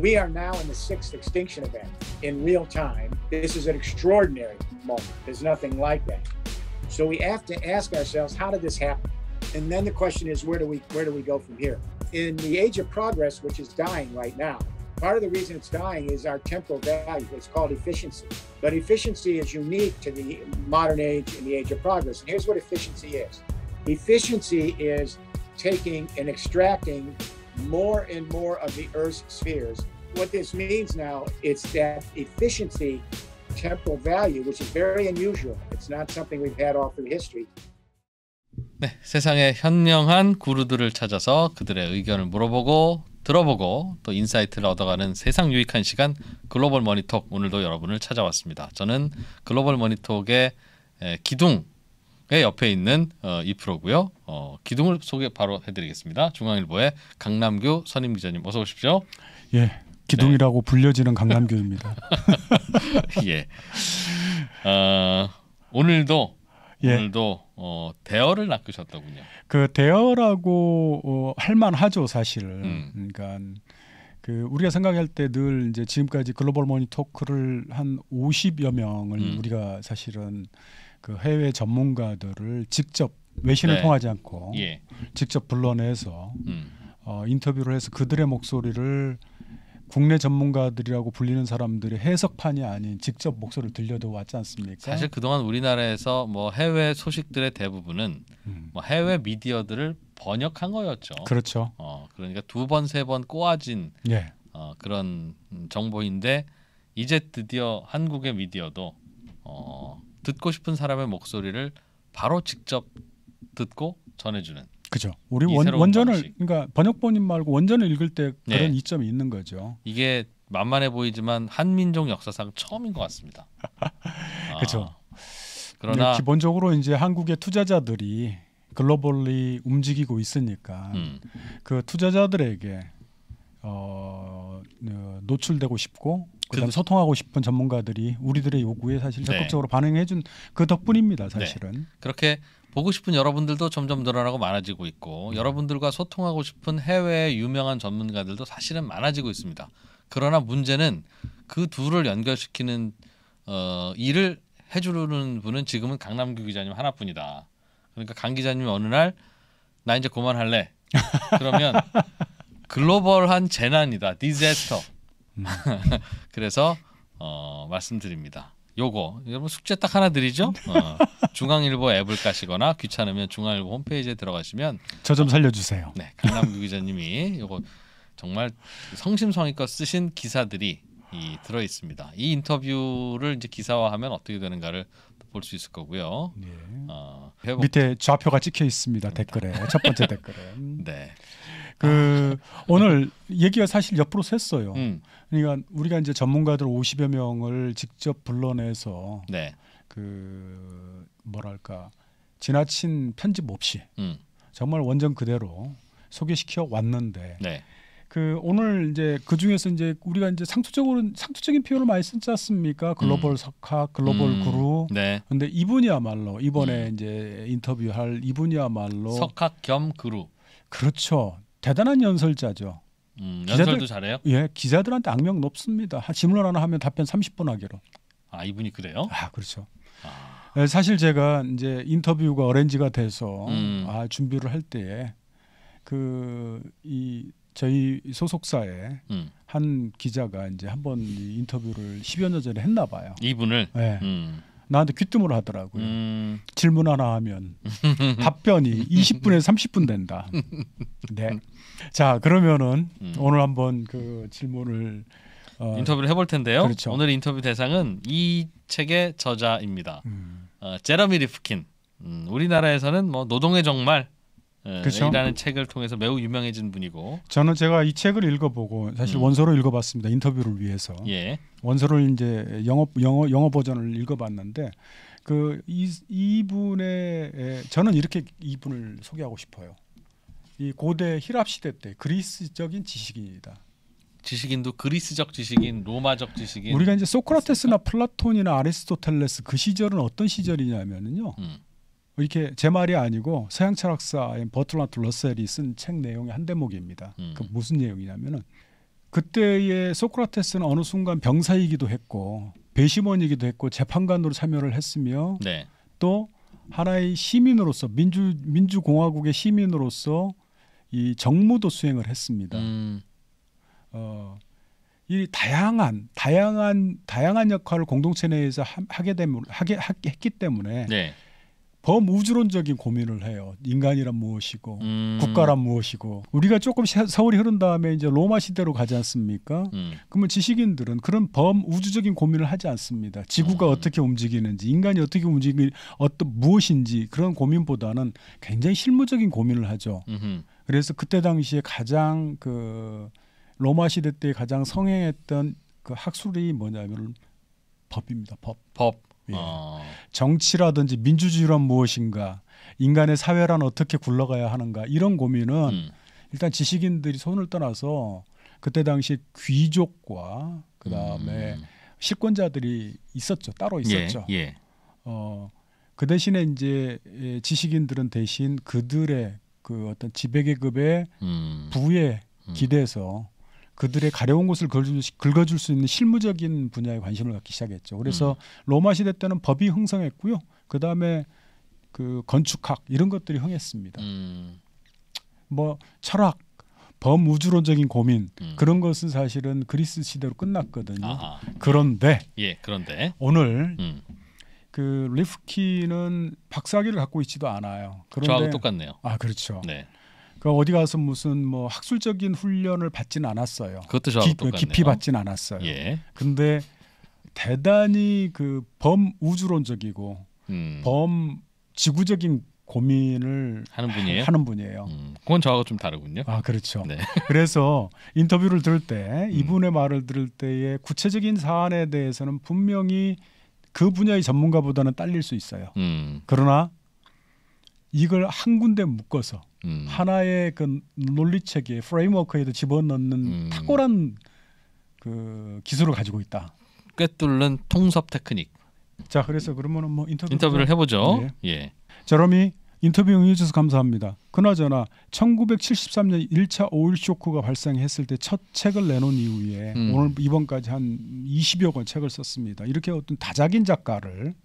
we are now in the 6th extinction event in real time. This is an extraordinary moment. There's nothing like that. So we have to ask ourselves, how did this happen? And then the question is, where do we go from here? In the age of progress, which is dying right now, part of the reason it's dying is our temporal value. It's called efficiency. But efficiency is unique to the modern age and the age of progress. And here's what efficiency is. Efficiency is taking and extracting more and more of the Earth's spheres. What this means now is that efficiency, temporal value, which is very unusual. It's not something we've had all through history. 네, 세상의 현명한 구루들을 찾아서 그들의 의견을 물어보고 들어보고 또 인사이트를 얻어가는 세상 유익한 시간 글로벌 머니톡, 오늘도 여러분을 찾아왔습니다. 저는 글로벌 머니톡의 기둥의 옆에 있는 이 프로고요. 기둥을 소개 바로 해드리겠습니다. 중앙일보의 강남규 선임 기자님, 어서 오십시오. 예, 기둥이라고 불려지는 강남규입니다. 예. 오늘도 대어를 낚으셨더군요. 그 대어라고 할만하죠, 사실은. 그러니까 그 우리가 생각할 때 늘 이제 지금까지 글로벌 머니토크를 한 50여 명을 우리가 사실은 그 해외 전문가들을 직접 외신을 통하지 않고 직접 불러내서 인터뷰를 해서 그들의 목소리를 국내 전문가들이라고 불리는 사람들이 해석판이 아닌 직접 목소리를 들려도 왔지 않습니까? 사실 그동안 우리나라에서 뭐 해외 소식들의 대부분은 뭐 해외 미디어들을 번역한 거였죠. 그렇죠. 그러니까 두 번, 세 번 꼬아진 그런 정보인데 이제 드디어 한국의 미디어도 듣고 싶은 사람의 목소리를 바로 직접 듣고 전해주는. 그죠. 우리 원전을 방식. 그러니까 번역본인 말고 원전을 읽을 때 그런 이점이 있는 거죠. 이게 만만해 보이지만 한민족 역사상 처음인 것 같습니다. 그렇죠. 그러나 기본적으로 이제 한국의 투자자들이 글로벌리 움직이고 있으니까 그 투자자들에게 노출되고 싶고 그다음 소통하고 싶은 전문가들이 우리들의 요구에 사실 적극적으로 반응해준 그 덕분입니다. 사실은. 그렇게 보고 싶은 여러분들도 점점 늘어나고 많아지고 있고 여러분들과 소통하고 싶은 해외의 유명한 전문가들도 사실은 많아지고 있습니다. 그러나 문제는 그 둘을 연결시키는 일을 해주는 분은 지금은 강남규 기자님 하나뿐이다. 그러니까 강 기자님이 어느 날 나 이제 그만할래. 그러면 글로벌한 재난이다. 디자스터. 그래서 말씀드립니다. 요거 여러분 숙제 딱 하나 드리죠. 중앙일보 앱을 까시거나 귀찮으면 중앙일보 홈페이지에 들어가시면 저 좀 살려주세요. 네, 강남규 기자님이 요거 정말 성심성의껏 쓰신 기사들이 들어 있습니다. 이 인터뷰를 이제 기사화하면 어떻게 되는가를 볼 수 있을 거고요. 밑에 좌표가 찍혀 있습니다. 댓글에 첫 번째 댓글에. 네. 오늘 얘기가 사실 옆으로 샜어요. 그러니까 우리가 이제 전문가들 50여 명을 직접 불러내서 그 뭐랄까 지나친 편집 없이 정말 원전 그대로 소개시켜 왔는데 그 오늘 이제 그 중에서 이제 우리가 이제 상투적인 표현을 많이 쓰지 않습니까? 글로벌 석학, 글로벌 구루. 근데 이분이야말로 이번에 이제 인터뷰할 이분이야말로 석학 겸 구루. 그렇죠. 대단한 연설자죠. 연설도 잘해요? 예, 기자들한테 악명 높습니다. 질문 하나 하면 답변 30분 하기로. 아, 이분이 그래요? 그렇죠. 사실 제가 이제 인터뷰가 어레인지가 돼서 준비를 할 때에 저희 소속사에 한 기자가 이제 한번 인터뷰를 10여 년 전에 했나 봐요. 이분을? 네. 나한테 귀뜸을 하더라고요. 질문 하나 하면 답변이 20분에서 30분 된다. 네. 자, 그러면은 오늘 한번 그 질문을 인터뷰를 해볼 텐데요. 그렇죠. 오늘 인터뷰 대상은 이 책의 저자입니다. 제러미 리프킨. 우리나라에서는 뭐 노동의 정말 이라는 책을 통해서 매우 유명해진 분이고 제가 이 책을 읽어보고 사실 원서로 읽어봤습니다. 인터뷰를 위해서. 원서를 이제 영어 버전을 읽어봤는데 이분의 저는 이렇게 이분을 소개하고 싶어요. 이 고대 히랍 시대 때 그리스적인 지식인이다. 지식인도 그리스적 지식인, 로마적 지식인. 우리가 이제 소크라테스나 플라톤이나 아리스토텔레스 그 시절은 어떤 시절이냐면은요. 이렇게 제 말이 아니고 서양 철학사인 버트란트 러셀이 쓴 책 내용의 한 대목입니다. 그 무슨 내용이냐면은 그때의 소크라테스는 어느 순간 병사이기도 했고 배심원이기도 했고 재판관으로 참여를 했으며 네. 또 하나의 시민으로서 민주공화국의 시민으로서 이 정무도 수행을 했습니다. 이 다양한 역할을 공동체 내에서 했기 때문에 네. 범우주론적인 고민을 해요. 인간이란 무엇이고 국가란 무엇이고 우리가 조금 세월이 흐른 다음에 이제 로마 시대로 가지 않습니까? 그러면 지식인들은 그런 범우주적인 고민을 하지 않습니다. 지구가 어떻게 움직이는지 인간이 어떻게 무엇인지 그런 고민보다는 굉장히 실무적인 고민을 하죠. 그래서 그때 당시에 가장 그 로마 시대 때 가장 성행했던 그 학술이 뭐냐면 법입니다. 법. 예. 정치라든지 민주주의란 무엇인가, 인간의 사회란 어떻게 굴러가야 하는가 이런 고민은 일단 지식인들이 손을 떠나서 그때 당시 귀족과 그 다음에 실권자들이 있었죠. 따로 있었죠. 예. 그 대신에 이제 지식인들은 대신 그들의 그 어떤 지배계급의 부에 기대서 그들의 가려운 곳을 긁어줄 수 있는 실무적인 분야에 관심을 갖기 시작했죠. 그래서 로마 시대 때는 법이 흥성했고요. 그 다음에 그 건축학 이런 것들이 흥했습니다. 뭐 철학, 범우주론적인 고민 그런 것은 사실은 그리스 시대로 끝났거든요. 그런데 오늘 그 리프키는 박사학위를 갖고 있지도 않아요. 그런데 저하고 똑같네요. 그렇죠. 네. 그 어디 가서 무슨 뭐 학술적인 훈련을 받지는 않았어요. 그것도 저하고 똑같네요. 깊이 받지는 않았어요. 예. 근데 대단히 그 범우주론적이고 범지구적인 고민을 하는 분이에요. 그건 저하고 좀 다르군요. 그렇죠. 네. 그래서 인터뷰를 들을 때 이분의 말을 들을 때의 구체적인 사안에 대해서는 분명히 그 분야의 전문가보다는 딸릴 수 있어요. 그러나 이걸 한 군데 묶어서 하나의 그 논리체계, 프레임워크에도 집어넣는 탁월한 그 기술을 가지고 있다. 꿰뚫는 통섭 테크닉. 자, 그래서 그러면은 뭐 인터뷰를 해보죠. 네. 예. 제러미 인터뷰 응해주셔서 감사합니다. 그나저나 1973년 1차 오일 쇼크가 발생했을 때 첫 책을 내놓은 이후에 오늘 이번까지 한 20여 권 책을 썼습니다. 이렇게 어떤 다작인 작가를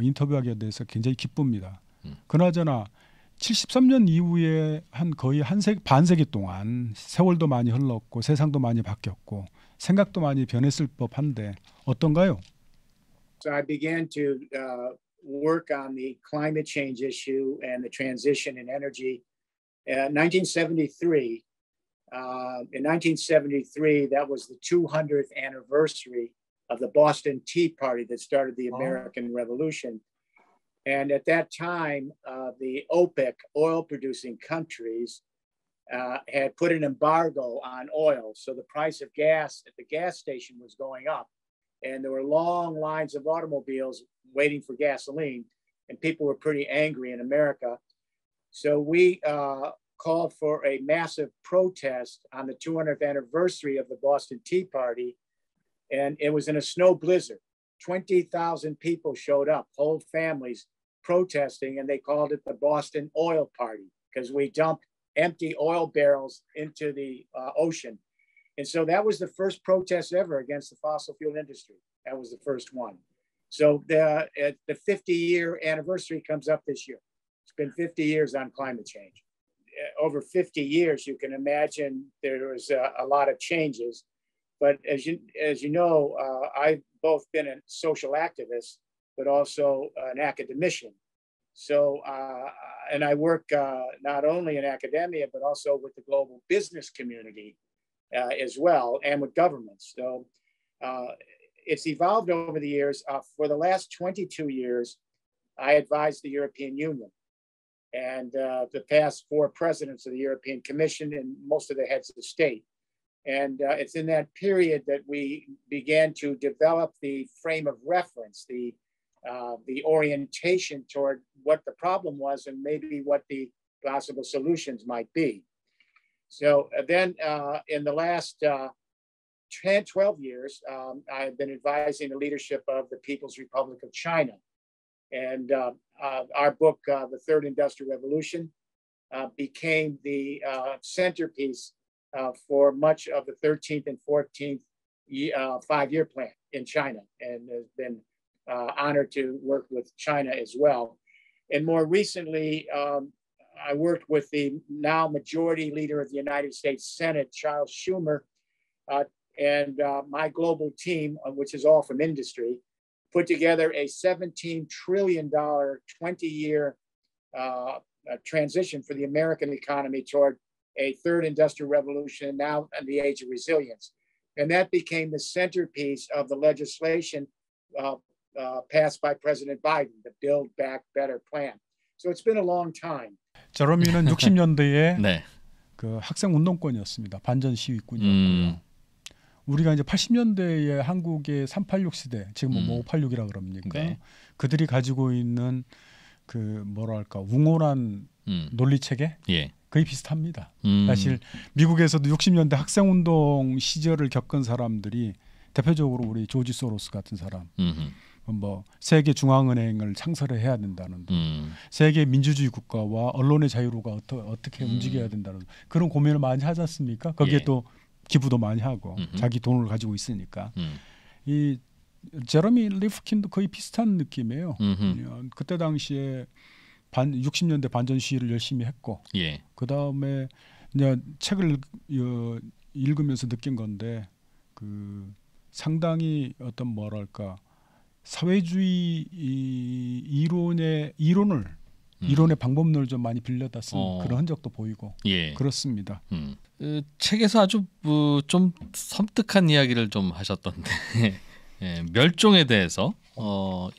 인터뷰하게 돼서 굉장히 기쁩니다. 그나저나 73년 이후에 거의 반세기 동안 세월도 많이 흘렀고 세상도 많이 바뀌었고 생각도 많이 변했을 법한데 어떤가요? So I began to work on the climate change issue and the transition in energy. 1973. In 1973, that was the 200th anniversary of the Boston Tea Party that started the American Revolution. And at that time, the OPEC, oil-producing countries, had put an embargo on oil. So the price of gas at the gas station was going up. And there were long lines of automobiles waiting for gasoline. And people were pretty angry in America. So we called for a massive protest on the 200th anniversary of the Boston Tea Party. And it was in a snow blizzard. 20,000 people showed up, whole families protesting, and they called it the Boston Oil Party because we dumped empty oil barrels into the ocean. And so that was the first protest ever against the fossil fuel industry. That was the first one. So the 50-year anniversary comes up this year. It's been 50 years on climate change. Over 50 years, you can imagine there was a lot of changes. But as you know, I've both been a social activist, but also an academician. So, and I work not only in academia, but also with the global business community as well, and with governments. So it's evolved over the years. For the last 22 years, I advised the European Union and the past 4 presidents of the European Commission and most of the heads of state. And it's in that period that we began to develop the frame of reference, the orientation toward what the problem was and maybe what the possible solutions might be. So then in the last 10, 12 years, I've been advising the leadership of the People's Republic of China. And our book, The Third Industrial Revolution, became the centerpiece for much of the 13th and 14th 5-year plan in China, and has been honored to work with China as well. And more recently, I worked with the now majority leader of the United States Senate, Charles Schumer, and my global team, which is all from industry, put together a $17 trillion 20-year transition for the American economy toward a third industrial revolution, now in the age of resilience. And that became the centerpiece of the legislation passed by President Biden, the Build Back Better plan. So it's been a long time. 제러미는 60년대에 네. 그 학생 운동권이었습니다. 반전 시위꾼이었고요. 우리가 이제 80년대에 한국의 386 시대, 지금 뭐 586이라 그럽니까? 네. 그들이 가지고 있는 그 뭐랄까 웅홀한 논리 체계, 예. 거의 비슷합니다. 사실 미국에서도 60년대 학생 운동 시절을 겪은 사람들이 대표적으로 우리 조지 소로스 같은 사람, 뭐 세계 중앙은행을 창설을 해야 된다는, 세계 민주주의 국가와 언론의 자유로가 어떻게 움직여야 된다는 그런 고민을 많이 하지 않습니까? 거기에 예. 또 기부도 많이 하고 자기 돈을 가지고 있으니까 이 제러미 리프킨도 거의 비슷한 느낌이에요. 그때 당시에 60년대 반전 시위를 열심히 했고, 예. 그 다음에 이제 책을 읽으면서 느낀 건데, 그 상당히 어떤 뭐랄까 사회주의 이론의 방법론을 좀 많이 빌려다 쓴 그런 흔적도 보이고, 예. 그렇습니다. 책에서 아주 좀 섬뜩한 이야기를 좀 하셨던데 예, 멸종에 대해서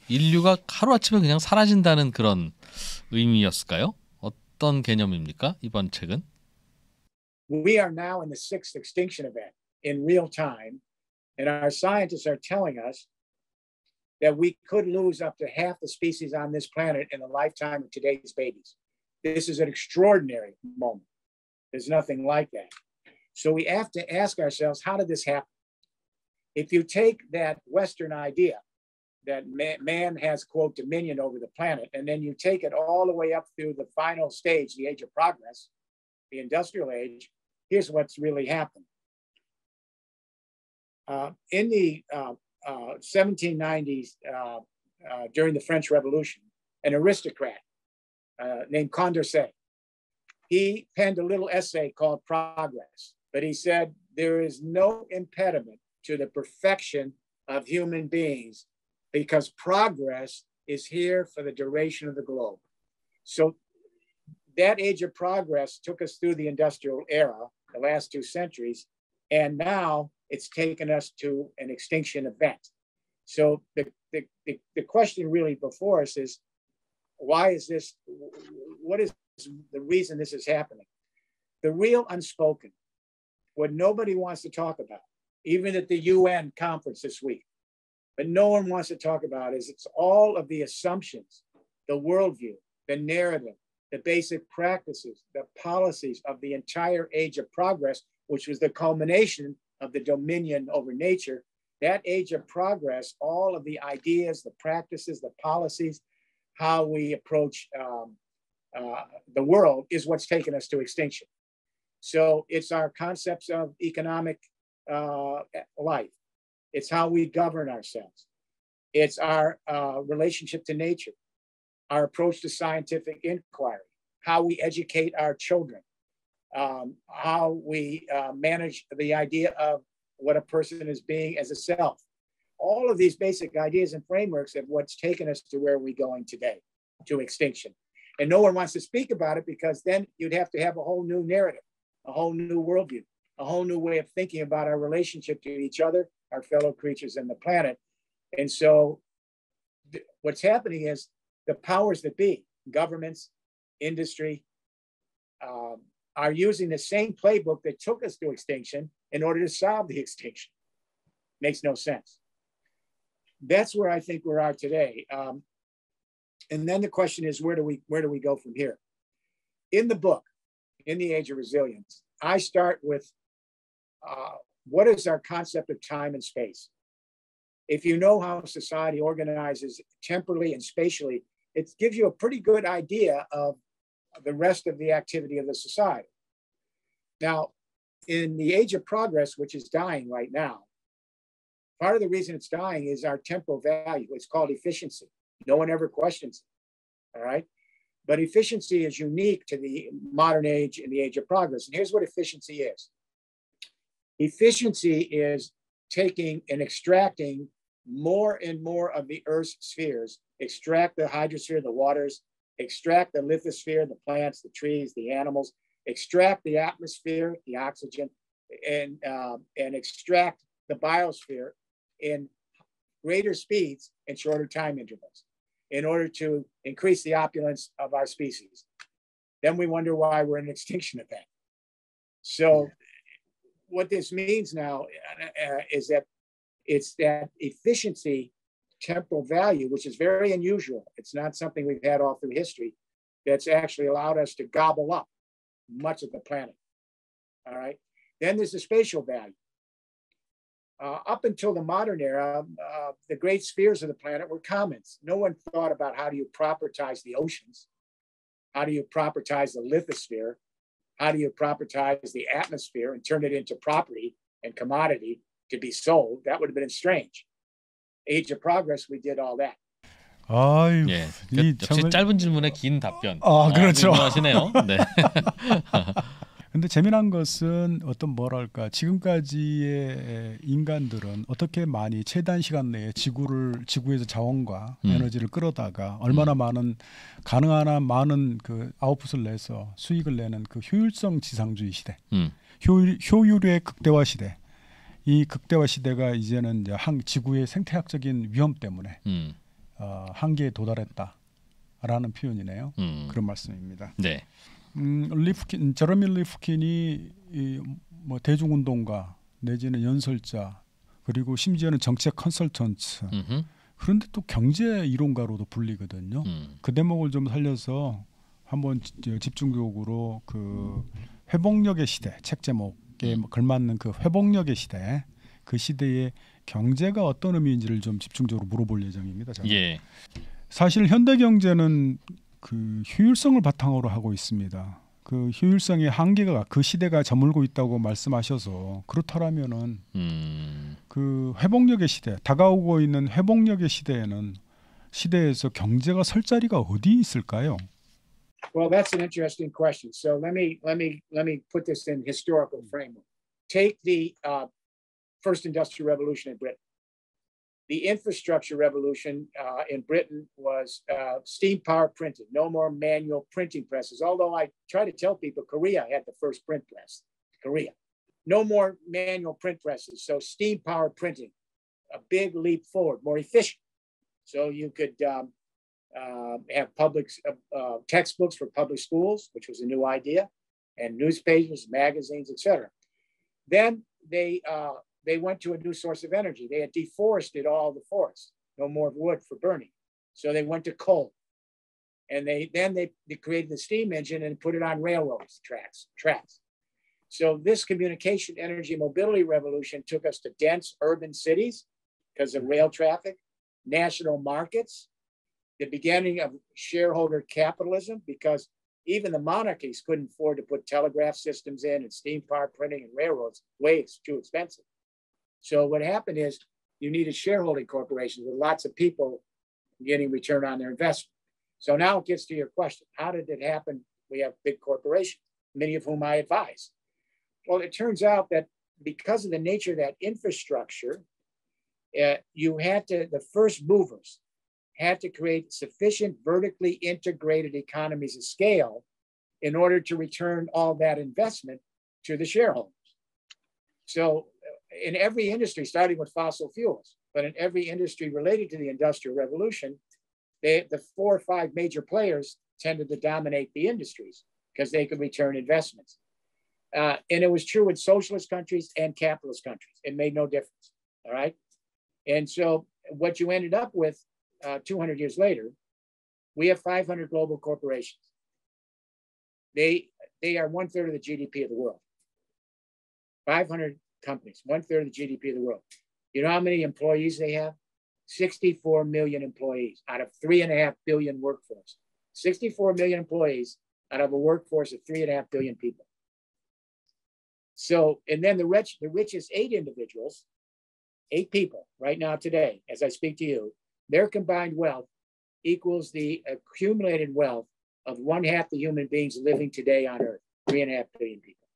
인류가 하루아침에 그냥 사라진다는 그런 의미였을까요? 어떤 개념입니까? 이번 책은? We are now in the 6th extinction event in real time, and our scientists are telling us that we could lose up to half the species on this planet in the lifetime of today's babies. This is an extraordinary moment. There's nothing like that. So we have to ask ourselves, how did this happen? If you take that Western idea that man has, quote, dominion over the planet, and then you take it all the way up through the final stage, the age of progress, the industrial age, here's what's really happened. In the 1790s, during the French Revolution, an aristocrat named Condorcet, he penned a little essay called Progress, but he said there is no impediment to the perfection of human beings because progress is here for the duration of the globe. So that age of progress took us through the industrial era, the last 2 centuries, and now it's taken us to an extinction event. So the question really before us is, why is this, what is the reason this is happening? The real unspoken, what nobody wants to talk about, even at the UN conference this week, but no one wants to talk about is it's all of the assumptions, the worldview, the narrative, the basic practices, the policies of the entire age of progress, which was the culmination of the dominion over nature. That age of progress, all of the ideas, the practices, the policies, how we approach the world is what's taken us to extinction. So it's our concepts of economic life. It's how we govern ourselves. It's our relationship to nature, our approach to scientific inquiry, how we educate our children, how we manage the idea of what a person is being as a self. All of these basic ideas and frameworks of what's taken us to where we're going today, to extinction. And no one wants to speak about it because then you'd have to have a whole new narrative, a whole new worldview, a whole new way of thinking about our relationship to each other, our fellow creatures and the planet. And so what's happening is the powers that be, governments, industry, are using the same playbook that took us to extinction in order to solve the extinction. Makes no sense. That's where I think we are today. And then the question is, where do we go from here? In the book, In the Age of Resilience, I start with what is our concept of time and space? If you know how society organizes temporally and spatially, it gives you a pretty good idea of the rest of the activity of the society. Now, in the age of progress, which is dying right now, part of the reason it's dying is our temporal value. It's called efficiency. No one ever questions it. All right. But efficiency is unique to the modern age and the age of progress. And here's what efficiency is. Efficiency is taking and extracting more and more of the Earth's spheres, extract the hydrosphere, the waters, extract the lithosphere, the plants, the trees, the animals, extract the atmosphere, the oxygen, and extract the biosphere in greater speeds and shorter time intervals in order to increase the opulence of our species. Then we wonder why we're in an extinction event. So what this means now is that it's that efficiency temporal value, which is very unusual. It's not something we've had all through history that's actually allowed us to gobble up much of the planet. All right. Then there's the spatial value. Up until the modern era, the great spheres of the planet were commons. No one thought about how do you propertize the oceans? How do you propertize the lithosphere? How do you propertize the atmosphere and turn it into property and commodity to be sold? That would have been strange. Age of progress, we did all that. 아유, 예, 역시 짧은 질문에 긴 답변. 그렇죠. 하시네요. 네. 근데 재미난 것은 어떤 뭐랄까 지금까지의 인간들은 어떻게 많이 최단 시간 내에 지구에서 자원과 에너지를 끌어다가 얼마나 많은 가능한 많은 그 아웃풋을 내서 수익을 내는 그 효율성 지상주의 시대, 효율의 극대화 시대. 이 극대화 시대가 이제는 이제 지구의 생태학적인 위험 때문에 한계에 도달했다라는 표현이네요. 그런 말씀입니다. 네. 제러미 리프킨이 뭐 대중운동가 내지는 연설자 그리고 심지어는 정책 컨설턴트 그런데 또 경제 이론가로도 불리거든요. 그 대목을 좀 살려서 한번 집중적으로 그 회복력의 시대 책 제목에 걸맞는 그 회복력의 시대 그 시대의 경제가 어떤 의미인지를 좀 집중적으로 물어볼 예정입니다. 저는. 예. 사실 현대 경제는 그 효율성을 바탕으로 하고 있습니다. 그 효율성의 한계가 그 시대가 저물고 있다고 말씀하셔서 그렇다면은 그 회복력의 시대, 다가오고 있는 회복력의 시대에서 경제가 설 자리가 어디 있을까요? Well, that's an interesting question. So let me put this in historical framework. Take the first industrial revolution in Britain. The infrastructure revolution in Britain was steam power printing, no more manual printing presses. Although I try to tell people Korea had the first print press, Korea. No more manual print presses. So steam power printing, a big leap forward, more efficient. So you could have public textbooks for public schools, which was a new idea, and newspapers, magazines, etc. Then they went to a new source of energy. They had deforested all the forests, no more wood for burning. So they went to coal. And they created the steam engine and put it on railroads tracks. So this communication, energy, mobility revolution took us to dense urban cities because of rail traffic, national markets, the beginning of shareholder capitalism, because even the monarchies couldn't afford to put telegraph systems in and steam power printing and railroads. It's too expensive. So what happened is you needed shareholding corporations with lots of people getting return on their investment. So now it gets to your question. How did it happen? We have big corporations, many of whom I advise. Well, it turns out that because of the nature of that infrastructure, the first movers had to create sufficient vertically integrated economies of scale in order to return all that investment to the shareholders. So in every industry, starting with fossil fuels, but in every industry related to the Industrial Revolution, the 4 or 5 major players tended to dominate the industries because they could return investments. And it was true in socialist countries and capitalist countries. It made no difference, all right? And so what you ended up with 200 years later, we have 500 global corporations. They are 1/3 of the GDP of the world. 500 companies, 1/3 of the GDP of the world. You know how many employees they have? 64 million employees out of 3.5 billion workforce. 64 million employees out of a workforce of 3.5 billion people. So, and then the richest 8 individuals, 8 people right now today, as I speak to you, their combined wealth equals the accumulated wealth of 1/2 the human beings living today on Earth, 3.5 billion people.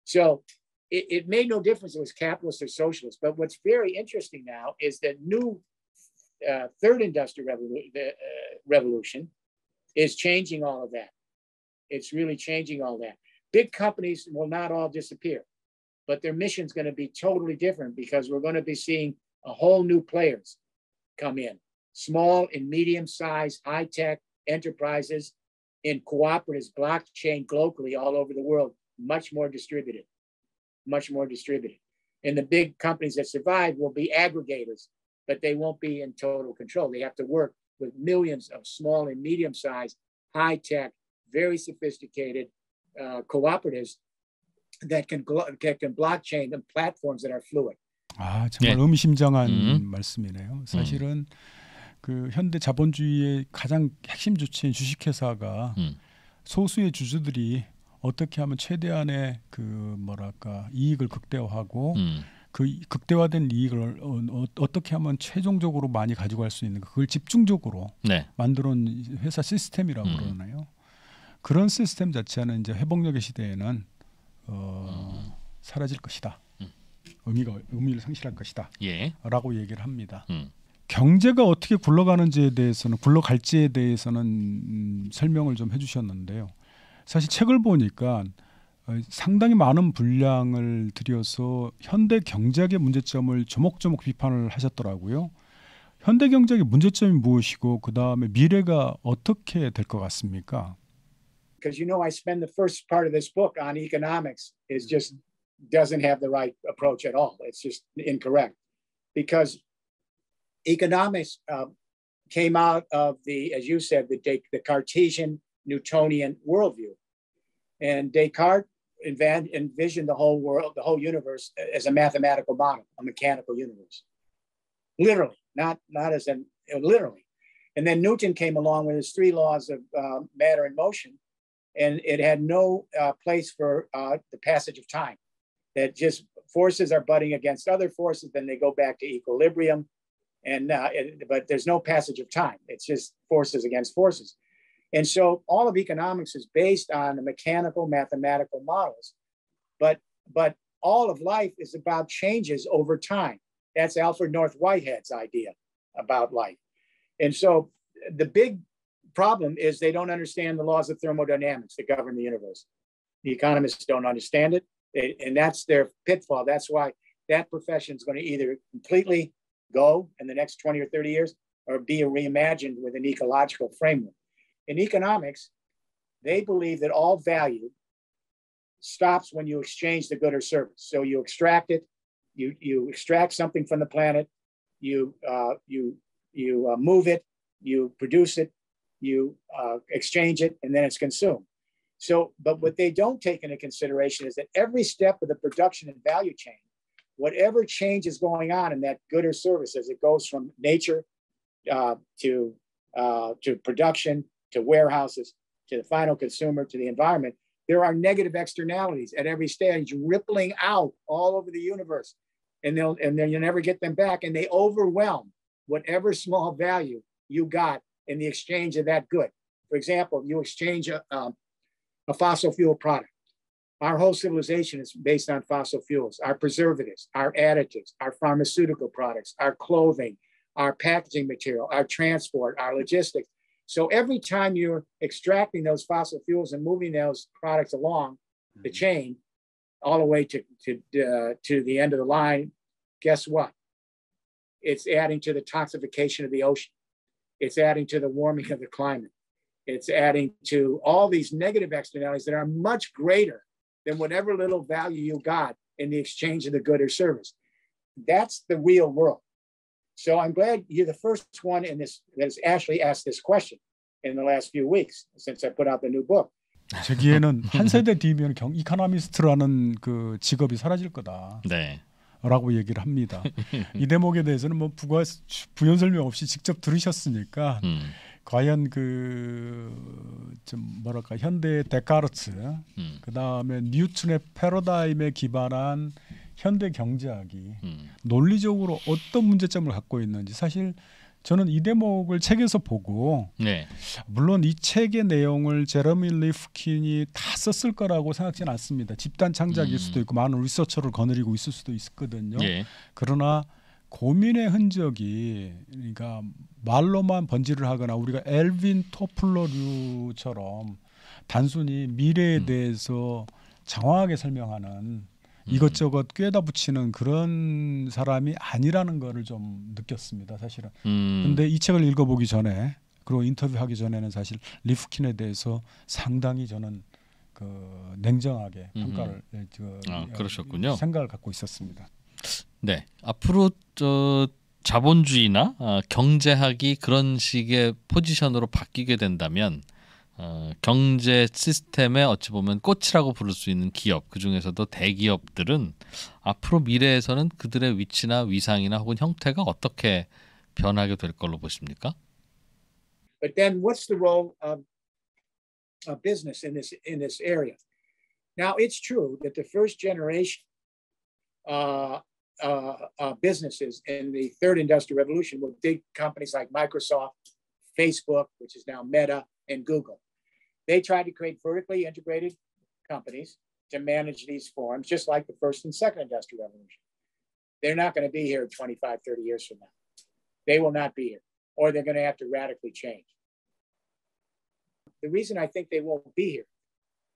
So it made no difference if it was capitalist or socialist. But what's very interesting now is that new third industrial revolution is changing all of that. It's really changing all that. Big companies will not all disappear, but their mission is going to be totally different because we're going to be seeing a whole new players come in. Small and medium-sized high-tech enterprises in cooperatives, blockchain globally all over the world, much more distributed. And the big companies that survive will be aggregators, but they won't be in total control. They have to work with millions of small and medium-sized, high-tech, very sophisticated cooperatives that can blockchain and platforms that are fluid. 아, 정말 의미심장한 말씀이네요. 사실은 그 현대 자본주의의 가장 핵심 주체인 주식회사가 소수의 주주들이 어떻게 하면 최대한의 그 뭐랄까 이익을 극대화하고 그 극대화된 이익을 어떻게 하면 최종적으로 많이 가져갈 수 있는 그걸 집중적으로 만들어온 회사 시스템이라고 그러나요? 그런 시스템 자체는 이제 회복력의 시대에는 사라질 것이다. 의미를 상실할 것이다. 라고 얘기를 합니다. 경제가 어떻게 굴러갈지에 대해서는 설명을 좀 해주셨는데요. 사실 책을 보니까 상당히 많은 분량을 들여서 현대 경제학의 문제점을 조목조목 비판을 하셨더라고요. 현대 경제학의 문제점이 무엇이고 그 다음에 미래가 어떻게 될 것 같습니까? Because I spend the first part of this book on economics is just doesn't have the right approach at all. It's just incorrect because economics came out of as you said, the Cartesian Newtonian worldview. And Descartes envisioned the whole world, the whole universe as a mathematical model, a mechanical universe. Literally, not as in literally. And then Newton came along with his 3 laws of matter and motion, and it had no place for the passage of time. That just forces are butting against other forces, then they go back to equilibrium, but there's no passage of time. It's just forces against forces. And so all of economics is based on the mechanical, mathematical models. But all of life is about changes over time. That's Alfred North Whitehead's idea about life. And so the big problem is they don't understand the laws of thermodynamics that govern the universe. The economists don't understand it, and that's their pitfall. That's why that profession is going to either completely go in the next 20 or 30 years or be reimagined with an ecological framework. In economics, they believe that all value stops when you exchange the good or service. So you extract it, you extract something from the planet, you move it, you produce it, you exchange it, and then it's consumed. So, but what they don't take into consideration is that every step of the production and value chain, whatever change is going on in that good or service as it goes from nature to production, to warehouses, to the final consumer, to the environment, there are negative externalities at every stage rippling out all over the universe. And then you'll never get them back. And they overwhelm whatever small value you got in the exchange of that good. For example, you exchange a fossil fuel product. Our whole civilization is based on fossil fuels, our preservatives, our additives, our pharmaceutical products, our clothing, our packaging material, our transport, our logistics. So every time you're extracting those fossil fuels and moving those products along the chain, all the way to the end of the line, guess what? It's adding to the toxification of the ocean. It's adding to the warming of the climate. It's adding to all these negative externalities that are much greater than whatever little value you got in the exchange of the good or service. That's the real world. So I'm glad you're the first one in this that has actually asked this question in the last few weeks since I put out the new book. 제기에는 한 세대 뒤면 이코노미스트라는 그 직업이 사라질 거다. 네. 라고 얘기를 합니다. 이 대목에 대해서는 뭐 부연 설명 없이 직접 들으셨으니까 과연 그 좀 뭐랄까 현대 데카르트 그다음에 뉴턴의 패러다임에 기반한 현대 경제학이 논리적으로 어떤 문제점을 갖고 있는지 사실 저는 이 대목을 책에서 보고 네. 물론 이 책의 내용을 제러미 리프킨이 다 썼을 거라고 생각지는 않습니다. 집단 창작일 수도 있고 많은 리서처를 거느리고 있을 수도 있거든요. 예. 그러나 고민의 흔적이 그러니까 말로만 번지를 하거나 우리가 엘빈 토플러류처럼 단순히 미래에 대해서 장황하게 설명하는 이것저것 꿰다 붙이는 그런 사람이 아니라는 거를 좀 느꼈습니다. 사실은. 근데 이 책을 읽어보기 전에 그리고 인터뷰하기 전에는 사실 리프킨에 대해서 상당히 저는 그 냉정하게 평가를 그러셨군요. 생각을 갖고 있었습니다. 네, 앞으로 자본주의나 경제학이 그런 식의 포지션으로 바뀌게 된다면 경제 시스템의 어찌 보면 꽃이라고 부를 수 있는 기업, 그 중에서도 대기업들은 앞으로 미래에서는 그들의 위치나 위상이나 혹은 형태가 어떻게 변하게 될 걸로 보십니까? But then, what's the role of business in this area? Now, it's true that the first generation businesses in the third industrial revolution were big companies like Microsoft, Facebook, which is now Meta, and Google. They tried to create vertically integrated companies to manage these forms, just like the first and second industrial revolution. They're not going to be here 25, 30 years from now. They will not be here, or they're going to have to radically change. The reason I think they won't be here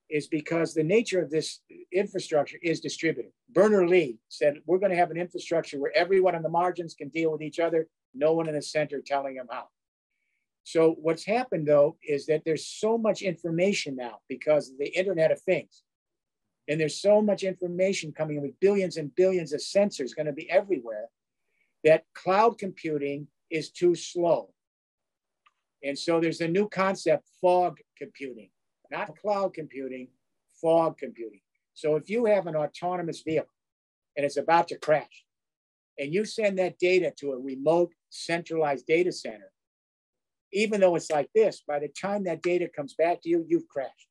is because the nature of this infrastructure is distributed. Berners-Lee said, we're going to have an infrastructure where everyone on the margins can deal with each other, no one in the center telling them how. So what's happened, though, is that there's so much information now because of the Internet of Things. And there's so much information coming in with billions and billions of sensors going to be everywhere that cloud computing is too slow. And so there's a new concept, fog computing, not cloud computing, fog computing. So if you have an autonomous vehicle and it's about to crash, and you send that data to a remote centralized data center, even though it's like this, by the time that data comes back to you, you've crashed.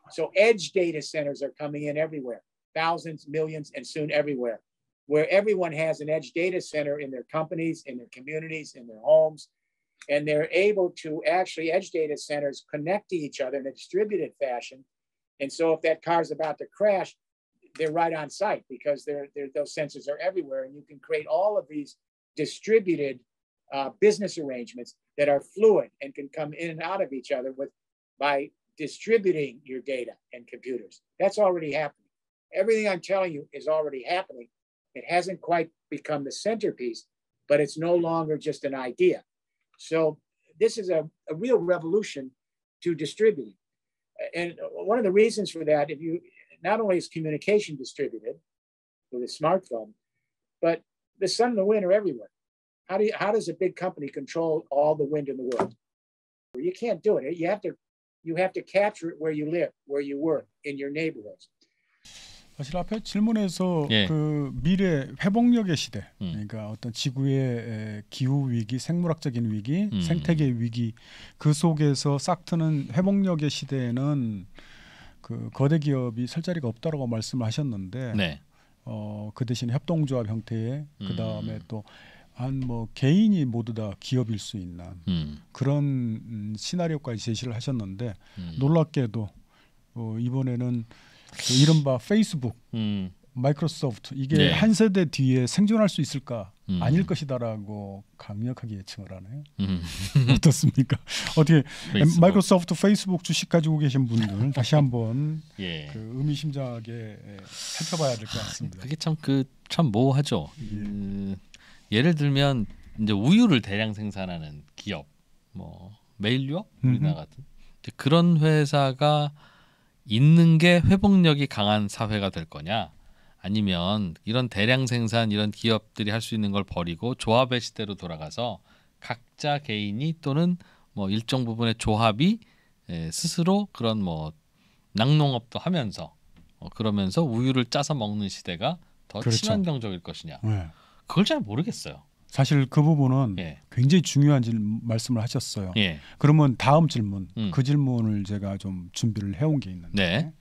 So edge data centers are coming in everywhere, thousands, millions, and soon everywhere, where everyone has an edge data center in their companies, in their communities, in their homes, and they're able to actually, edge data centers connect to each other in a distributed fashion. And so if that car is about to crash, they're right on site because those sensors are everywhere. And you can create all of these distributed business arrangements that are fluid and can come in and out of each other by distributing your data and computers. That's already happening. Everything I'm telling you is already happening. It hasn't quite become the centerpiece, but it's no longer just an idea. So this is a real revolution to distributing. And one of the reasons for that, if you not only is communication distributed with a smartphone, but the sun and the wind are everywhere. How does a big company control all the wind in the world? You can't do it. You have to capture it where you live, where you work, in your neighborhoods. 사실 앞에 질문에서 그 미래 회복력의 시대, 그러니까 어떤 지구의 기후 위기, 생물학적인 위기, 생태계 위기 그 속에서 싹트는 회복력의 시대에는 그 거대 기업이 설 자리가 없다라고 말씀을 하셨는데, 그 대신 협동조합 형태의 그 다음에 또 한 뭐 개인이 모두 다 기업일 수 있는 그런 시나리오까지 제시를 하셨는데 놀랍게도 이번에는 그 이른바 페이스북, 마이크로소프트 이게 한 세대 뒤에 생존할 수 있을까? 아닐 것이다라고 강력하게 예측을 하네요. 어떻습니까? 어떻게 마이크로소프트, 페이스북 주식 가지고 계신 분들 다시 한번 그 의미심장하게 살펴봐야 될 것 같습니다. 그게 참 모호하죠. 예를 들면 이제 우유를 대량 생산하는 기업, 뭐 메일유업 우리나라 같은 그런 회사가 있는 게 회복력이 강한 사회가 될 거냐, 아니면 이런 대량 생산 이런 기업들이 할 수 있는 걸 버리고 조합의 시대로 돌아가서 각자 개인이 또는 뭐 일정 부분의 조합이 스스로 그런 뭐 낙농업도 하면서 그러면서 우유를 짜서 먹는 시대가 더 친환경적일 것이냐. 그걸 잘 모르겠어요. 사실 그 부분은 굉장히 중요한 말씀을 하셨어요. 그러면 다음 질문, 그 질문을 제가 좀 준비를 해온 게 있는데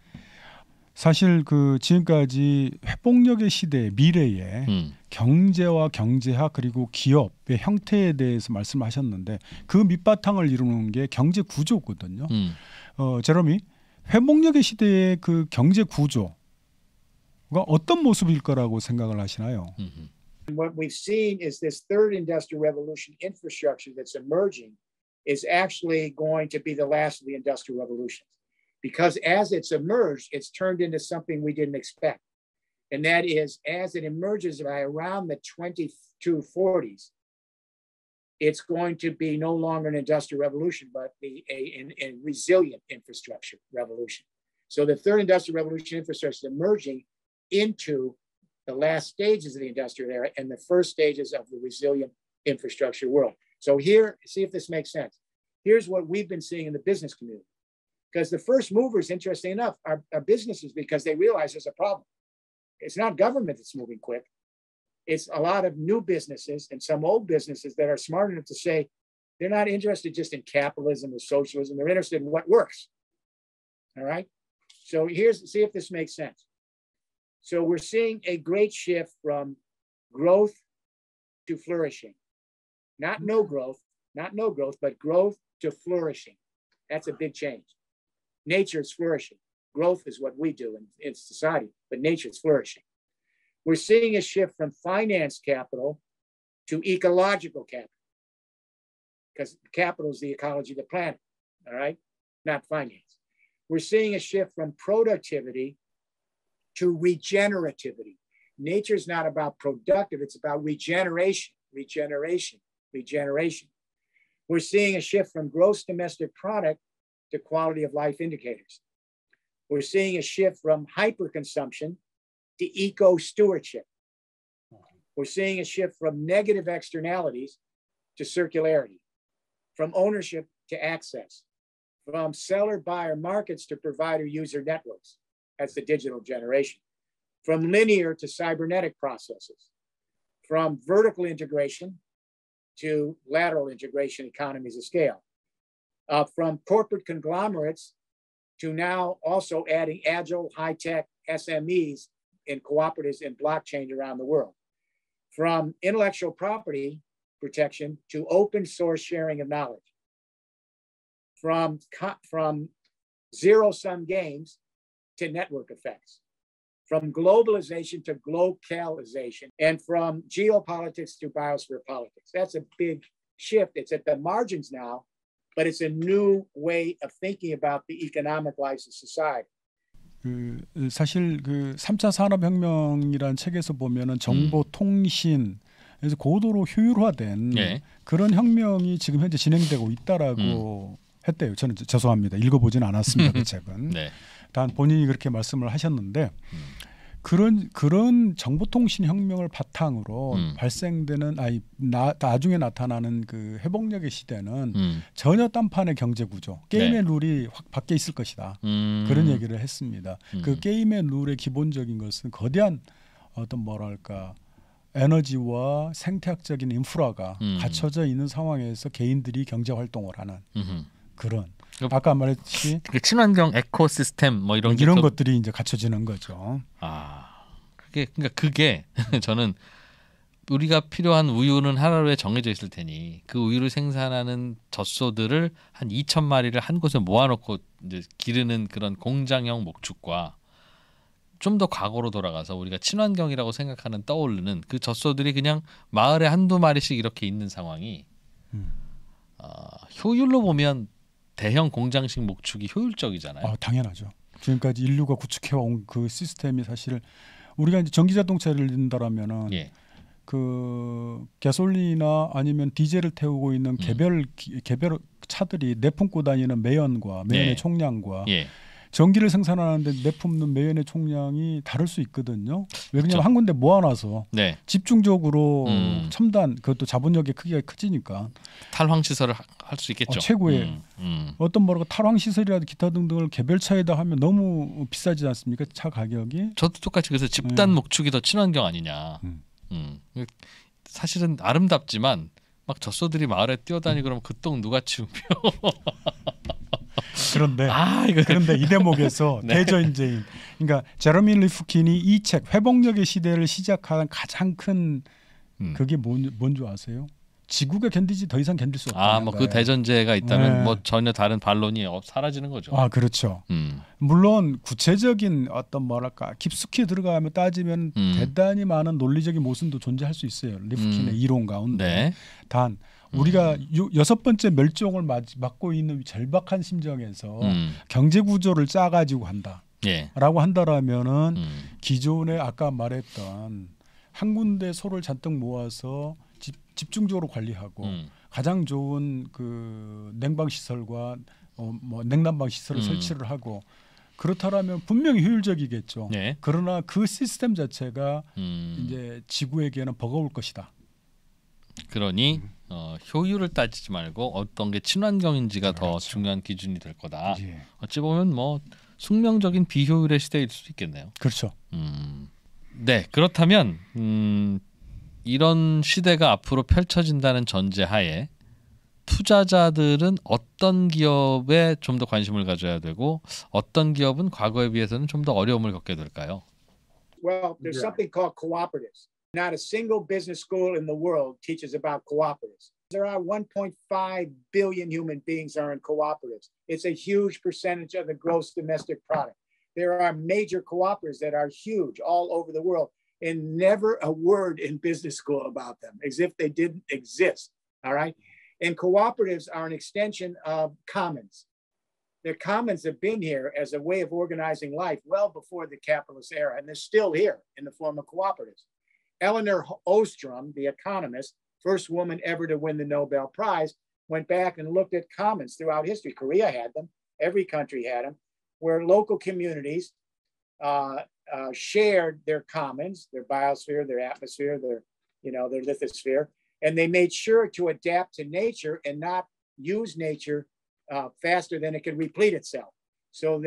사실 그 지금까지 회복력의 시대 미래에 경제와 경제학 그리고 기업의 형태에 대해서 말씀하셨는데 그 밑바탕을 이루는 게 경제 구조거든요. 제롬이 회복력의 시대의 그 경제 구조가 어떤 모습일 거라고 생각을 하시나요? What we've seen is this third industrial revolution infrastructure that's emerging is actually going to be the last of the industrial revolutions. Because as it's emerged, it's turned into something we didn't expect. And that is, as it emerges by around the 2240s, it's going to be no longer an industrial revolution, but a resilient infrastructure revolution. So the third industrial revolution infrastructure is emerging into the last stages of the industrial era and the first stages of the resilient infrastructure world. So here, see if this makes sense. Here's what we've been seeing in the business community. Because the first movers, interesting enough, are businesses because they realize there's a problem. It's not government that's moving quick. It's a lot of new businesses and some old businesses that are smart enough to say they're not interested just in capitalism or socialism. They're interested in what works. All right. So see if this makes sense. So we're seeing a great shift from growth to flourishing. Not no growth, but growth to flourishing. That's a big change. Nature is flourishing. Growth is what we do in society, but nature is flourishing. We're seeing a shift from finance capital to ecological capital, because capital is the ecology of the planet, all right? Not finance. We're seeing a shift from productivity to regenerativity. Nature is not about productive, it's about regeneration. We're seeing a shift from gross domestic product to quality of life indicators. We're seeing a shift from hyperconsumption to eco-stewardship. We're seeing a shift from negative externalities to circularity, from ownership to access, from seller-buyer markets to provider-user networks. That's the digital generation. From linear to cybernetic processes, from vertical integration to lateral integration economies of scale, from corporate conglomerates to now also adding agile, high-tech SMEs and cooperatives and blockchain around the world, from intellectual property protection to open source sharing of knowledge, from zero-sum games to network effects, from globalization to globalization, and from geopolitics to biosphere politics. That's a big shift. It's at the margins now, but it's a new way of thinking about the economic lives of society. 사실 그 3차 산업혁명이라는 책에서 보면은 정보 통신 그래서 고도로 효율화된 그런 혁명이 지금 현재 진행되고 있다라고 했대요. 저는 죄송합니다. 읽어보진 않았습니다. 그 책은. 네. 단 본인이 그렇게 말씀을 하셨는데 그런 정보통신 혁명을 바탕으로 발생되는 나중에 나타나는 그 회복력의 시대는 전혀 딴판의 경제 구조, 게임의 룰이 확 바뀌어 있을 것이다. 그런 얘기를 했습니다. 그 게임의 룰의 기본적인 것은 거대한 어떤 뭐랄까 에너지와 생태학적인 인프라가 갖춰져 있는 상황에서 개인들이 경제 활동을 하는 그런 아까 말했듯이 친환경 에코시스템 뭐 이런 것들이 이제 갖춰지는 거죠. 그게 저는 우리가 필요한 우유는 하루에 정해져 있을 테니 그 우유를 생산하는 젖소들을 한 2,000마리를 한 곳에 모아놓고 이제 기르는 그런 공장형 목축과 좀 더 과거로 돌아가서 우리가 친환경이라고 생각하는 떠오르는 그 젖소들이 그냥 마을에 한두 마리씩 이렇게 있는 상황이 효율로 보면 대형 공장식 목축이 효율적이잖아요. 당연하죠. 지금까지 인류가 구축해온 그 시스템이 사실 우리가 이제 전기 자동차를 든다라면은 그 가솔린이나 아니면 디젤을 태우고 있는 개별 차들이 내뿜고 다니는 매연과 매연의 총량과 전기를 생산하는데 내뿜는 매연의 총량이 다를 수 있거든요. 왜냐하면 한 군데 모아놔서 집중적으로 첨단 그것도 자본력의 크기가 커지니까 탈황 시설을 할 수 있겠죠. 최고의 어떤 뭐라고 탈황 시설이라도 기타 등등을 개별차에다 하면 너무 비싸지 않습니까? 차 가격이. 저도 똑같이 그래서 집단 목축이 더 친환경 아니냐. 사실은 아름답지만 막 젖소들이 마을에 뛰어다니고 그러면 그 똥 누가 치우며 그런데 이 대목에서 네. 대전제인 그러니까 제러미 리프킨이 이 책 회복력의 시대를 시작한 가장 큰 그게 뭔지 아세요? 지구가 견디지 더 이상 견딜 수 없다. 뭐 그 대전제가 있다면 네. 뭐 전혀 다른 반론이 사라지는 거죠. 그렇죠. 물론 구체적인 어떤 뭐랄까 깊숙이 들어가면 따지면 대단히 많은 논리적인 모순도 존재할 수 있어요. 리프킨의 이론 가운데. 네. 단 우리가 6번째 멸종을 맞고 있는 절박한 심정에서 경제 구조를 짜가지고 한다. 예. 라고 한다라면은 기존에 아까 말했던 한 군데 소를 잔뜩 모아서 집중적으로 관리하고 가장 좋은 그 냉방 시설과 뭐 냉난방 시설을 설치를 하고 그렇다라면 분명히 효율적이겠죠. 네. 그러나 그 시스템 자체가 이제 지구에게는 버거울 것이다. 그러니 효율을 따지지 말고 어떤 게 친환경인지가 그렇죠. 더 중요한 기준이 될 거다. 예. 어찌 보면 뭐 숙명적인 비효율의 시대일 수도 있겠네요. 그렇죠. 네, 그렇다면 이런 시대가 앞으로 펼쳐진다는 전제하에 투자자들은 어떤 기업에 좀 더 관심을 가져야 되고 어떤 기업은 과거에 비해서는 좀 더 어려움을 겪게 될까요? Well, there's something called cooperatives. Not a single business school in the world teaches about cooperatives. There are 1.5 billion human beings are in cooperatives. It's a huge percentage of the gross domestic product. There are major cooperatives that are huge all over the world. And never a word in business school about them, as if they didn't exist, all right? And cooperatives are an extension of commons. The commons have been here as a way of organizing life well before the capitalist era, and they're still here in the form of cooperatives. Eleanor Ostrom, the economist, first woman ever to win the Nobel Prize, went back and looked at commons throughout history. Korea had them, every country had them, where local communities shared their commons, their biosphere, their atmosphere, their lithosphere, and they made sure to adapt to nature and not use nature faster than it could replete itself. So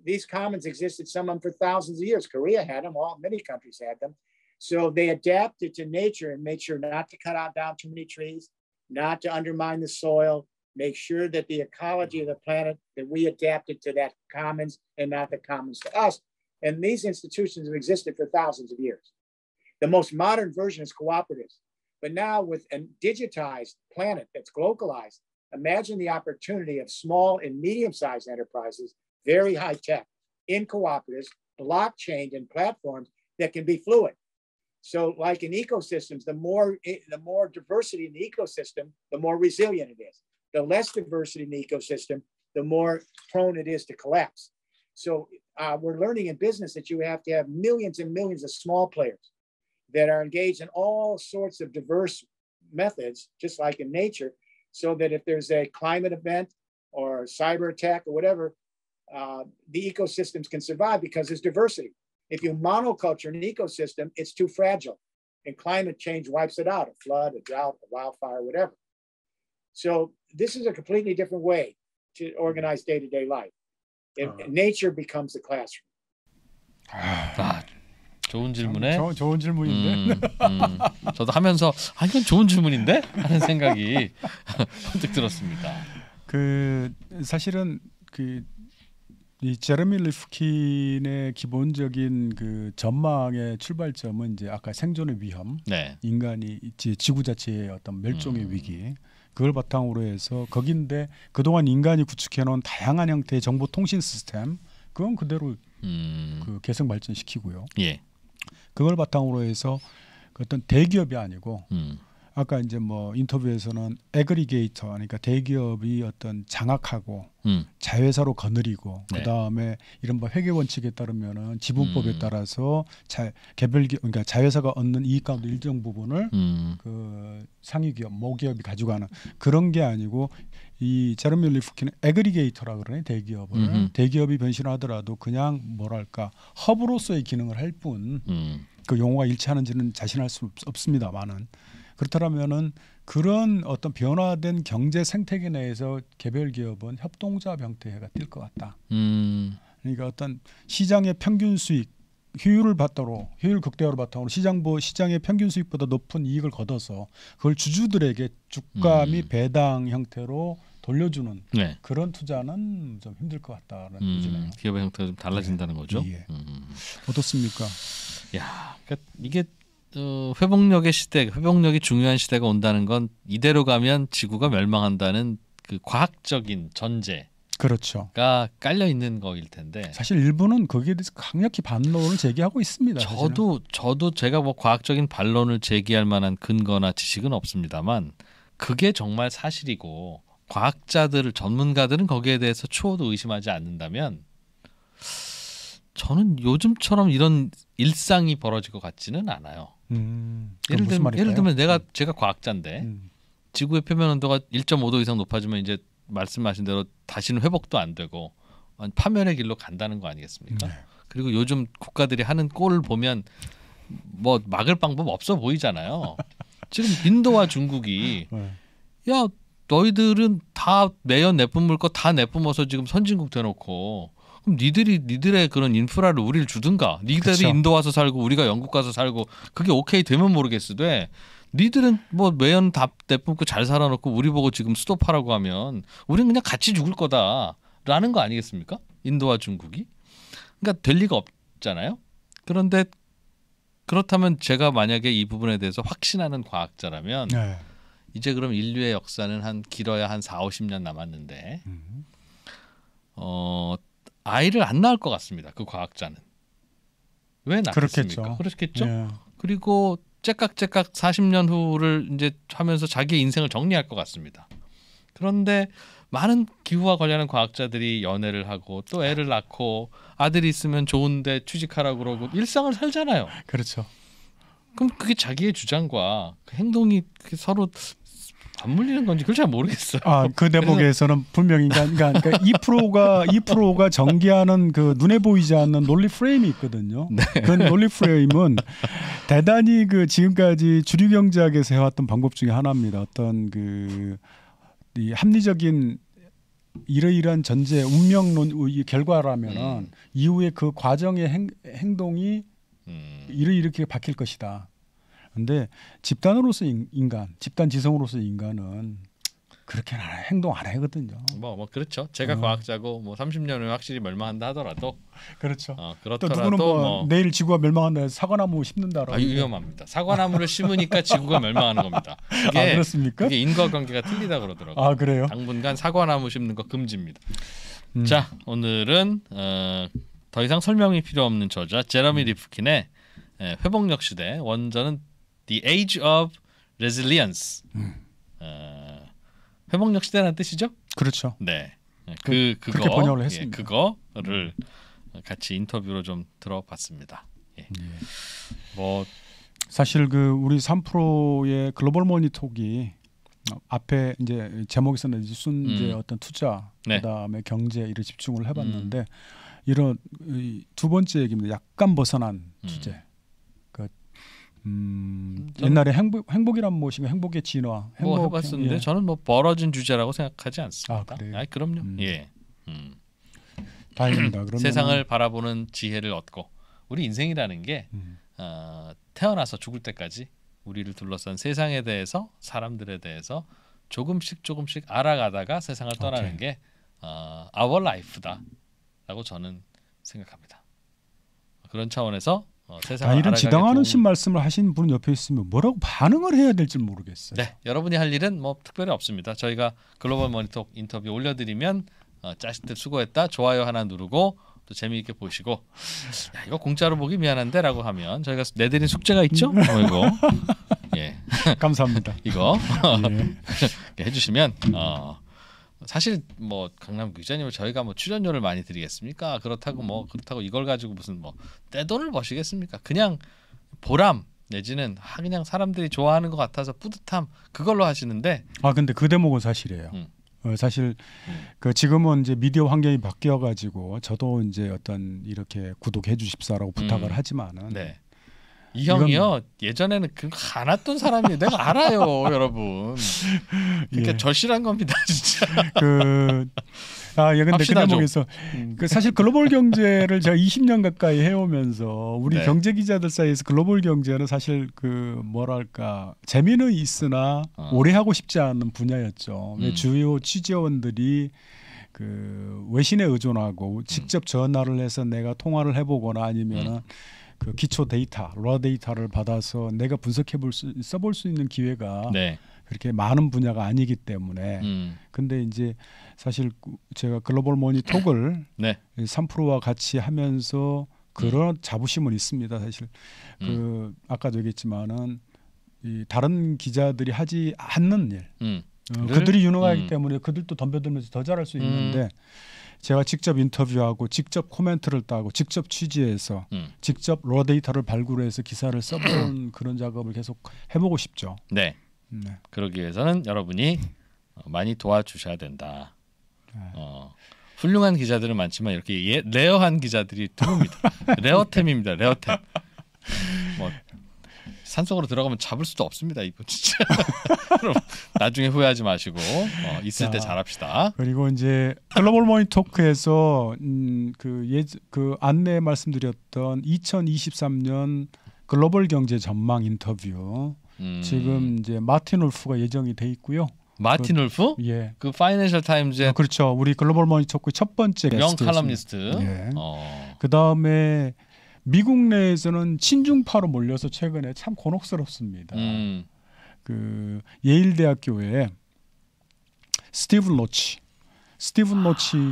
these commons existed, some of them for thousands of years. Korea had them, many countries had them. So they adapted to nature and made sure not to cut down too many trees, not to undermine the soil, make sure that the ecology of the planet, that we adapted to that commons and not the commons to us. And these institutions have existed for thousands of years. The most modern version is cooperatives. But now with a digitized planet that's globalized, imagine the opportunity of small and medium-sized enterprises, very high tech, in cooperatives, blockchain and platforms that can be fluid. So like in ecosystems, the more diversity in the ecosystem, the more resilient it is. The less diversity in the ecosystem, the more prone it is to collapse. So we're learning in business that you have to have millions and millions of small players that are engaged in all sorts of diverse methods, just like in nature, so that if there's a climate event or a cyber attack or whatever, the ecosystems can survive because there's diversity. If you monoculture an ecosystem, it's too fragile, and climate change wipes it out, a flood, a drought, a wildfire, whatever. So this is a completely different way to organize day-to-day life. Nature becomes the classroom. 좋은 질문에 좋은 질문인데 저도 하면서 이건 좋은 질문인데 하는 생각이 번뜩 들었습니다. 사실은 이 제레미 리프킨의 기본적인 그 전망의 출발점은 이제 아까 생존의 위험, 네. 인간이 지구 자체의 어떤 멸종의 위기, 그걸 바탕으로 해서 거긴데 그동안 인간이 구축해놓은 다양한 형태의 정보 통신 시스템, 그건 그대로 그 계속 발전시키고요. 예. 그걸 바탕으로 해서 어떤 대기업이 아니고 아까 이제 뭐 인터뷰에서는 애그리게이터, 그러니까 대기업이 어떤 장악하고 자회사로 거느리고 네. 그다음에 이른바 회계 원칙에 따르면은 지분법에 따라서 그러니까 자회사가 얻는 이익 가운데 일정 부분을 그 상위 기업, 모기업이 가져가는 그런 게 아니고 이 제레미 리프킨은 애그리게이터라 그러네. 대기업이 변신하더라도 그냥 뭐랄까 허브로서의 기능을 할 뿐 그 용어가 일치하는지는 자신할 수 없습니다만은 그렇다면은 그런 어떤 변화된 경제 생태계 내에서 개별 기업은 협동조합 형태가 뛸 것 같다. 그러니까 어떤 시장의 평균 수익, 효율 극대화를 바탕으로 시장의 평균 수익보다 높은 이익을 거둬서 그걸 주주들에게 주가 및 배당 형태로 돌려주는 네. 그런 투자는 좀 힘들 것 같다는 얘기네요. 기업의 형태가 좀 달라진다는 네. 거죠. 예. 어떻습니까? 야, 그러니까 이게 회복력의 시대, 회복력이 중요한 시대가 온다는 건 이대로 가면 지구가 멸망한다는 그 과학적인 전제. 그렇죠. 가 깔려 있는 거일 텐데 사실 일부는 거기에 대해서 강력히 반론을 제기하고 있습니다. 저도 제가 뭐 과학적인 반론을 제기할 만한 근거나 지식은 없습니다만 그게 정말 사실이고 과학자들 전문가들은 거기에 대해서 추호도 의심하지 않는다면 저는 요즘처럼 이런 일상이 벌어질 것 같지는 않아요. 예를 들면 제가 과학자인데 지구의 표면 온도가 1.5도 이상 높아지면 이제 말씀하신 대로 다시는 회복도 안 되고 파멸의 길로 간다는 거 아니겠습니까? 네. 그리고 요즘 국가들이 하는 꼴을 보면 뭐 막을 방법 없어 보이잖아요. 지금 인도와 중국이 야 너희들은 다 매연 내뿜을 거 다 내뿜어서 지금 선진국 돼놓고 그럼 니들의 그런 인프라를 우리를 주든가 니들이 그쵸. 인도 와서 살고 우리가 영국 가서 살고 그게 오케이 되면 모르겠으되 니들은 뭐 매연 다 내뿜고 잘 살아놓고 우리 보고 지금 스톱하라고 하면 우리는 그냥 같이 죽을 거다라는 거 아니겠습니까? 인도와 중국이. 그러니까 될 리가 없잖아요. 그런데 그렇다면 제가 만약에 이 부분에 대해서 확신하는 과학자라면 네. 이제 그럼 인류의 역사는 한 길어야 한 40-50년 남았는데 아이를 안 낳을 것 같습니다. 그 과학자는. 왜 낳겠습니까? 그렇겠죠. 네. 그리고 째깍째깍 40년 후를 이제 하면서 자기의 인생을 정리할 것 같습니다. 그런데 많은 기후와 관련한 과학자들이 연애를 하고 또 애를 낳고 아들이 있으면 좋은데 취직하라고 그러고 일상을 살잖아요. 그렇죠. 그럼 그게 자기의 주장과 그 행동이 서로 맞물리는 건지 그걸 잘 모르겠어요. 그 대목에서는 분명히 그러니까 2%가 전개하는 그 눈에 보이지 않는 논리 프레임이 있거든요. 네. 그 논리 프레임은 대단히 그 지금까지 주류 경제학에서 해왔던 방법 중에 하나입니다. 어떤 이 합리적인 이러이러한 전제 운명론의 결과라면은 이후에 그 과정의 행동이 이렇게 바뀔 것이다. 근데 집단으로서 집단 지성으로서 인간은 그렇게 행동 안 하거든요. 뭐 그렇죠. 제가 과학자고 뭐 30년 후에 확실히 멸망한다 하더라도 그렇죠. 그렇더라도 또 누구는 뭐 내일 지구가 멸망한다 해서 사과나무 심는다라고. 위험합니다. 사과나무를 심으니까 지구가 멸망하는 겁니다. 그렇습니까? 그게 인과관계가 틀리다 그러더라고요. 그래요? 당분간 사과나무 심는 거 금지입니다. 자, 오늘은 더 이상 설명이 필요 없는 저자 제러미 리프킨의 회복력 시대, 원전은 The Age of Resilience. 회복력 시대라는 뜻이죠? 그렇죠. 네. 그렇게 번역을 했습니다. 그거를 같이 인터뷰로 좀 들어봤습니다. 뭐 사실 우리 3프로의 글로벌 머니톡이 앞에 이제 제목에서는 순재 어떤 투자, 그다음에 경제 이런 집중을 해봤는데 이런 두 번째 얘기입니다. 약간 벗어난 주제. 옛날에 행복이란 무엇인가, 행복의 진화, 뭐 해봤었는데 저는 뭐 벌어진 주제라고 생각하지 않습니다. 그래요? 그럼요. 예. 다행입니다. 그러면 세상을 바라보는 지혜를 얻고 우리 인생이라는 게 태어나서 죽을 때까지 우리를 둘러싼 세상에 대해서 사람들에 대해서 조금씩 알아가다가 세상을 떠나는 게 our life다라고 저는 생각합니다. 그런 차원에서 세상을 이런 지당하는 말씀을 하신 분 옆에 있으면 뭐라고 반응을 해야 될지 모르겠어요. 네, 여러분이 할 일은 뭐 특별히 없습니다. 저희가 글로벌 머니톡 인터뷰 올려드리면 짜식들 수고했다, 좋아요 하나 누르고 또 재미있게 보시고 이거 공짜로 보기 미안한데라고 하면 저희가 내드린 숙제가 있죠. 이거 감사합니다. 이거 해주시면 사실 뭐 강남 기자님을 저희가 뭐 출연료를 많이 드리겠습니까? 그렇다고 이걸 가지고 무슨 뭐 떼돈을 버시겠습니까? 그냥 보람 내지는 그냥 사람들이 좋아하는 것 같아서 뿌듯함 그걸로 하시는데 근데 그 대목은 사실이에요. 사실 지금은 이제 미디어 환경이 바뀌어가지고 저도 이제 어떤 이렇게 구독해 주십사라고 부탁을 하지만은 이 형이요 예전에는 그거 안 왔던 사람이에요. 내가 알아요, 여러분. 그러니까 절실한 겁니다, 진짜. 근데 그 대목에서 사실 글로벌 경제를 제가 20년 가까이 해오면서 우리 네. 경제 기자들 사이에서 글로벌 경제는 사실 그 뭐랄까 재미는 있으나 오래 하고 싶지 않은 분야였죠. 왜 주요 취재원들이 그 외신에 의존하고 직접 전화를 해서 내가 통화를 해보거나 아니면은 그 기초 데이터, 라 데이터를 받아서 내가 써볼 수 있는 기회가 네. 그렇게 많은 분야가 아니기 때문에 근데 이제 사실 제가 글로벌 모니톡을 네. 3프로와 같이 하면서 그런 자부심은 있습니다. 사실 그 아까도 얘기했지만은 이 다른 기자들이 하지 않는 일 그들이 유능하기 때문에 그들도 덤벼들면서 더 잘할 수 있는데 제가 직접 인터뷰하고 직접 코멘트를 따고 직접 취재해서 직접 라 데이터를 발굴해서 기사를 써보는 그런 작업을 계속 해보고 싶죠. 네. 그러기 위해서는 여러분이 많이 도와주셔야 된다. 훌륭한 기자들은 많지만 이렇게 레어한 기자들이 드뭅니다. 레어템입니다. 레어템. 뭐 산속으로 들어가면 잡을 수도 없습니다. 이거 진짜. 그럼 나중에 후회하지 마시고 있을 때 잘합시다. 그리고 이제 글로벌 모니토크에서 그 안내 말씀드렸던 2023년 글로벌 경제 전망 인터뷰 지금 이제 마틴 울프가 예정이 돼 있고요. 마틴 울프? 예. 그 파이낸셜 타임즈의 그렇죠. 우리 글로벌 모니토크 첫 번째 명 칼럼니스트. 예. 그다음에 미국 내에서는 친중파로 몰려서 최근에 참 곤혹스럽습니다. 그 예일 대학교에 스티븐 노치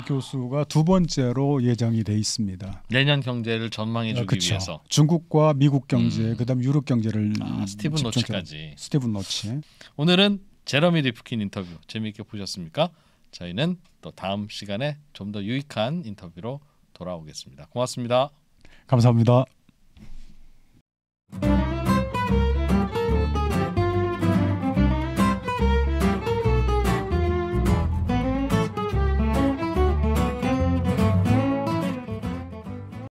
교수가 두 번째로 예정이 돼 있습니다. 내년 경제를 전망해주기 위해서 중국과 미국 경제, 그다음 유럽 경제를 스티븐 노치까지. 스티븐 노치. 오늘은 제러미 리프킨 인터뷰 재미있게 보셨습니까? 저희는 또 다음 시간에 좀 더 유익한 인터뷰로 돌아오겠습니다. 고맙습니다. 감사합니다.